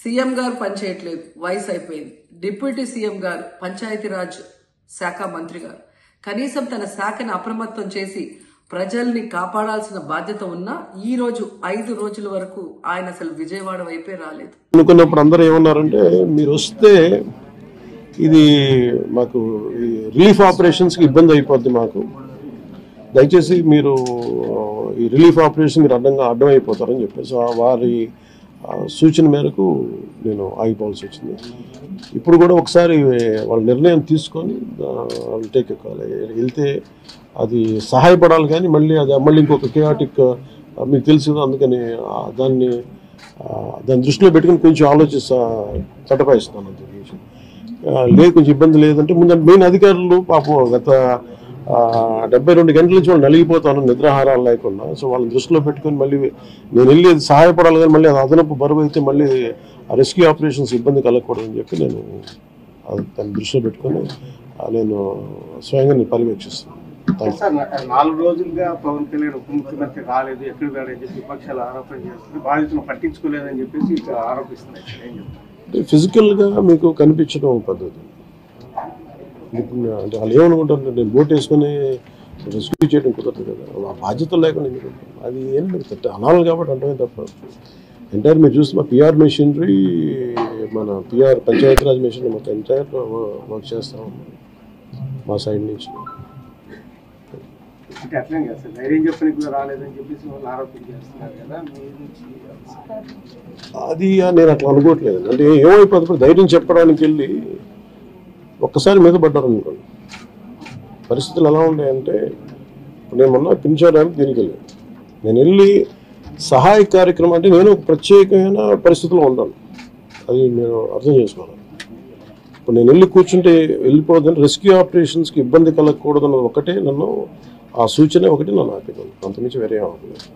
CM గారు పనిచేయట్లేదు, వయసు అయిపోయింది. డిప్యూటీ సీఎం గారు, పంచాయతీరాజ్ శాఖ మంత్రి గారు కనీసం తన శాఖను అప్రమత్తం చేసి ప్రజల్ని కాపాడాల్సిన బాధ్యత ఉన్నా ఈ రోజు 5 రోజుల వరకు ఆయన అసలు విజయవాడ వైపే రాలేదు. అనుకున్నప్పుడు అందరూ ఏమన్నారంటే మీరు వస్తే ఇది మాకు రిలీఫ్ ఆపరేషన్స్కి ఇబ్బంది అయిపోద్ది, మాకు దయచేసి మీరు ఈ రిలీఫ్ ఆపరేషన్ మీరు అడ్డం అయిపోతారని చెప్పేసి వారి సూచన మేరకు నేను ఆగిపోవాల్సి వచ్చింది. ఇప్పుడు కూడా ఒకసారి వాళ్ళ నిర్ణయం తీసుకొని టేక్ వెళ్తే అది సహాయపడాలి, కానీ మళ్ళీ ఇంకొక కేయాటిక్ మీకు తెలుసు కదా, అందుకని దాన్ని దృష్టిలో పెట్టుకుని కొంచెం చట్టపాయిస్తున్నాను. అంత లేదు, కొంచెం ఇబ్బంది లేదంటే ముందు మెయిన్ అధికారులు పాపం గత 72 గంటల నుంచి వాళ్ళు నలిగిపోతాను నిద్రాహారాలు లేకుండా. సో వాళ్ళని దృష్టిలో పెట్టుకొని మళ్ళీ నేను వెళ్ళి సహాయపడాలి, కానీ మళ్ళీ అది అదనపు బరువు అయితే మళ్ళీ రెస్క్యూ ఆపరేషన్స్ ఇబ్బంది కలగకూడదని చెప్పి నేను దాన్ని దృష్టిలో పెట్టుకొని నేను స్వయంగా నేను పర్యవేక్షిస్తాను. 4 రోజులుగా పవన్ కళ్యాణ్ ఉప ముఖ్యమంత్రి రాలేదు, ఎక్కడ వెళ్ళని చెప్పి విపక్షాలు ఆరోపణ చేస్తుంది, బాధితులను పట్టించుకోలేదని చెప్పేసి ఆరోపిస్తున్నాయి. ఫిజికల్గా మీకు కనిపించడం పద్ధతి అంటే వాళ్ళు ఏమనుకుంటారు, నేను బోట్ వేసుకొని రెస్క్యూ చేయడం కుదరదు కదా, ఆ బాధ్యత లేకుండా అది ఏంటంటే అనాలి కాబట్టి అంటే తప్ప ఎంటైర్ మీరు చూస్తే మా పిఆర్ మెషినరీ, మన పిఆర్ పంచాయతీరాజ్ మెషినరీ మొత్తం ఎంటైర్ వర్క్ చేస్తాం మా సైడ్ నుంచి. అది నేను అట్లా అనుకోవట్లేదు. అంటే ఏమైపోతుంది, ధైర్యం చెప్పడానికి వెళ్ళి ఒక్కసారి మీద పడ్డారు అనుకోండి, పరిస్థితులు ఎలా ఉన్నాయంటే నేను మొన్న పింఛడానికి దీనికి వెళ్ళాను. నేను వెళ్ళి సహాయ కార్యక్రమం అంటే నేను ఒక ప్రత్యేకమైన పరిస్థితుల్లో ఉంటాను, అది నేను అర్థం చేసుకోవాలి. ఇప్పుడు నేను వెళ్ళి కూర్చుంటే వెళ్ళిపోవద్దని రెస్క్యూ ఆపరేషన్స్కి ఇబ్బంది కలగకూడదన్న ఒకటే నన్ను ఆ సూచన ఒకటి నన్ను ఆపినాను, అంతమించి వేరే అవ్వలేదు.